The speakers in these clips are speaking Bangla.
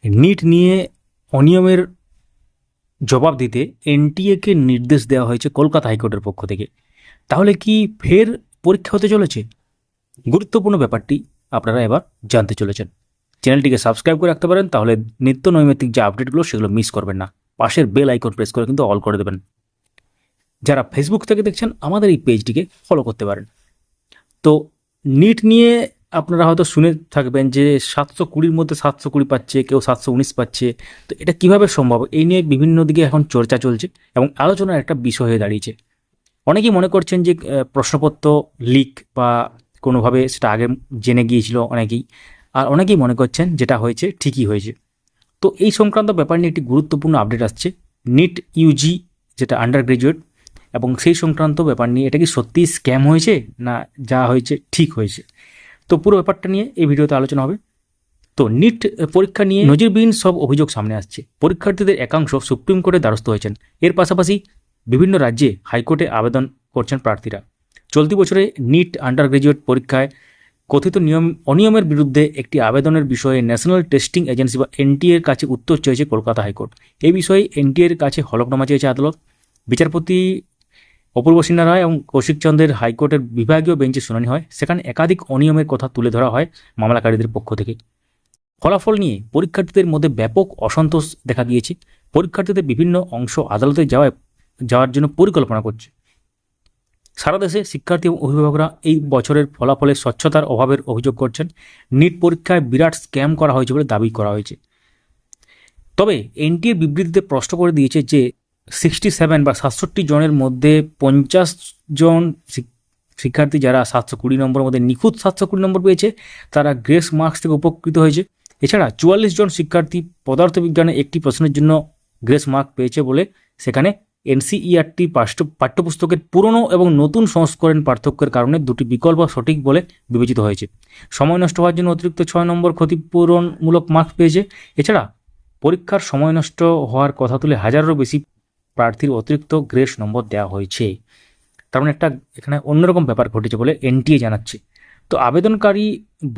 নিট নিয়ে অনিয়মের জবাব দিতে এনটিএকে নির্দেশ দেওয়া হয়েছে কলকাতা হাইকোর্টের পক্ষ থেকে। তাহলে কি ফের পরীক্ষা হতে চলেছে? গুরুত্বপূর্ণ ব্যাপারটি আপনারা এবার জানতে চলেছেন। চ্যানেলটিকে সাবস্ক্রাইব করে রাখতে পারেন, তাহলে নিত্য নৈমিত্তিক যে আপডেটগুলো সেগুলো মিস করবেন না। পাশের বেল আইকন প্রেস করে কিন্তু অল করে দেবেন। যারা ফেসবুক থেকে দেখছেন আমাদের এই পেজটিকে ফলো করতে পারেন। তো নিট নিয়ে আপনারা হয়তো শুনে থাকবেন যে 720-র মধ্যে 720 পাচ্ছে, কেউ 719 পাচ্ছে। তো এটা কিভাবে সম্ভব? এই নিয়ে বিভিন্ন দিকে এখন চর্চা চলছে এবং আলোচনার একটা বিষয় হয়ে দাঁড়িয়েছে। অনেকেই মনে করছেন যে প্রশ্নপত্র লিক বা কোনোভাবে সেটা আগে জেনে গিয়েছিল অনেকেই, আর অনেকেই মনে করছেন যেটা হয়েছে ঠিকই হয়েছে। তো এই সংক্রান্ত ব্যাপার নিয়ে একটি গুরুত্বপূর্ণ আপডেট আসছে। নিট ইউজি যেটা আন্ডার গ্রাজুয়েট, এবং সেই সংক্রান্ত ব্যাপার নিয়ে এটা কি সত্যিই স্ক্যাম হয়েছে না যা হয়েছে ঠিক হয়েছে। তো পুরো ব্যাপারটা নিয়ে এই ভিডিওতে আলোচনা হবে। তো নিট পরীক্ষা নিয়ে নজিরবিহীন সব অভিযোগ সামনে আসছে। পরীক্ষার্থীদের একাংশ সুপ্রিম কোর্টের দ্বারস্থ হয়েছেন। এর পাশাপাশি বিভিন্ন রাজ্যে হাইকোর্টে আবেদন করছেন প্রার্থীরা। চলতি বছরে নিট আন্ডার গ্রাজুয়েট পরীক্ষায় কথিত অনিয়মের বিরুদ্ধে একটি আবেদনের বিষয়ে ন্যাশনাল টেস্টিং এজেন্সি বা এনটিএর কাছে উত্তর চেয়েছে কলকাতা হাইকোর্ট। এই বিষয়ে এনটিএর কাছে হলফনামা চেয়েছে আদালত। বিচারপতি অপূর্ব সিনহা রায় এবং কৌশিক চন্দ্রের হাইকোর্টের বিভাগীয় বেঞ্চে শুনানি হয়। সেখানে একাধিক অনিয়মের কথা তুলে ধরা হয় মামলাকারীদের পক্ষ থেকে। ফলাফল নিয়ে পরীক্ষার্থীদের মধ্যে ব্যাপক অসন্তোষ দেখা দিয়েছে। পরীক্ষার্থীদের বিভিন্ন অংশ আদালতে যাওয়ার জন্য পরিকল্পনা করছে। সারা দেশে শিক্ষার্থী এবং অভিভাবকরা এই বছরের ফলাফলে স্বচ্ছতার অভাবের অভিযোগ করছেন। নিট পরীক্ষায় বিরাট স্ক্যাম করা হয়েছে বলে দাবি করা হয়েছে। তবে এনটিএর বিবৃতিতে প্রশ্ন করে দিয়েছে যে 67 বা 67 জনের মধ্যে 50 জন শিক্ষার্থী যারা 720 নম্বরের মধ্যে নিখুঁত 720 নম্বর পেয়েছে, তারা গ্রেস মার্কস থেকে উপকৃত হয়েছে। এছাড়া 44 জন শিক্ষার্থী পদার্থবিজ্ঞানে একটি প্রশ্নের জন্য গ্রেস মার্ক পেয়েছে বলে সেখানে এনসিইআরটি পাঠ্যপুস্তকের পুরনো এবং নতুন সংস্করণ পার্থক্যের কারণে দুটি বিকল্প সঠিক বলে বিবেচিত হয়েছে। সময় নষ্ট হওয়ার জন্য অতিরিক্ত 6 নম্বর ক্ষতিপূরণমূলক মার্কস পেয়েছে। এছাড়া পরীক্ষার সময় নষ্ট হওয়ার কথা তুলে হাজারেরও বেশি প্রার্থীর অতিরিক্ত গ্রেস নম্বর দেওয়া হয়েছে। তার মানে একটা এখানে অন্যরকম ব্যাপার ঘটেছে বলে এনটিএ জানাচ্ছে। তো আবেদনকারী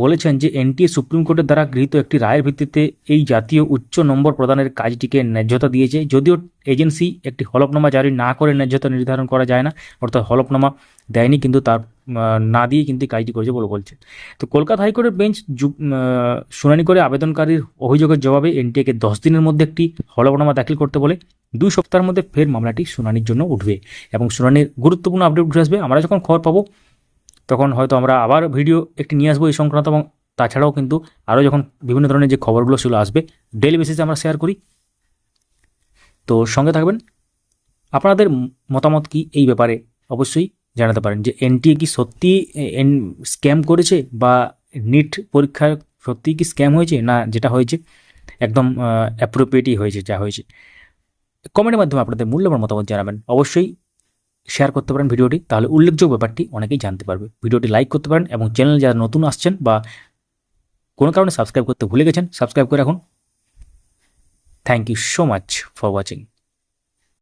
বলেছেন যে এনটিএ সুপ্রিম কোর্টের দ্বারা গৃহীত একটি রায়ের ভিত্তিতে এই জাতীয় উচ্চ নম্বর প্রদানের কাজটিকে ন্যায্যতা দিয়েছে। যদিও এজেন্সি একটি হলফনামা জারি না করে ন্যায্যতা নির্ধারণ করা যায় না, অর্থাৎ হলফনামা দেয়নি কিন্তু তার না দিয়ে কিন্তু কাজটি করেছে বলে বলছে। তো কলকাতা হাইকোর্টের বেঞ্চ শুনানি করে আবেদনকারীর অভিযোগের জবাবে এনটিএকে 10 দিনের মধ্যে একটি হলফনামা দাখিল করতে বলে। 2 সপ্তাহের মধ্যে ফের মামলাটি শুনানির জন্য উঠবে এবং শুনানির গুরুত্বপূর্ণ আপডেট উঠে আসবে। আমরা যখন খবর পাবো তখন হয়তো আমরা আবার ভিডিও একটি নিয়ে আসবো এই সংক্রান্ত, এবং তাছাড়াও কিন্তু আরও যখন বিভিন্ন ধরনের যে খবরগুলো সেগুলো আসবে ডেইলি বেসিসে আমরা শেয়ার করি। তো সঙ্গে থাকবেন। আপনাদের মতামত কি এই ব্যাপারে অবশ্যই জানাতে পারেন যে এনটিএ কি সত্যি স্ক্যাম করেছে, বা নিট পরীক্ষা সত্যিই কি স্ক্যাম হয়েছে, না যেটা হয়েছে একদম অ্যাপ্রোপ্রিয়েটই হয়েছে যা হয়েছে। কমেন্টের মাধ্যমে আপনাদের মূল্যবান মতামত জানাবেন। অবশ্যই শেয়ার করতে পারেন ভিডিওটি, তাহলে উল্লেখযোগ্য ব্যাপারটি অনেকেই জানতে পারবে। ভিডিওটি লাইক করতে পারেন এবং চ্যানেল যারা নতুন আসছেন বা কোনো কারণে সাবস্ক্রাইব করতে ভুলে গেছেন, সাবস্ক্রাইব করে রাখুন। Thank you so much for watching.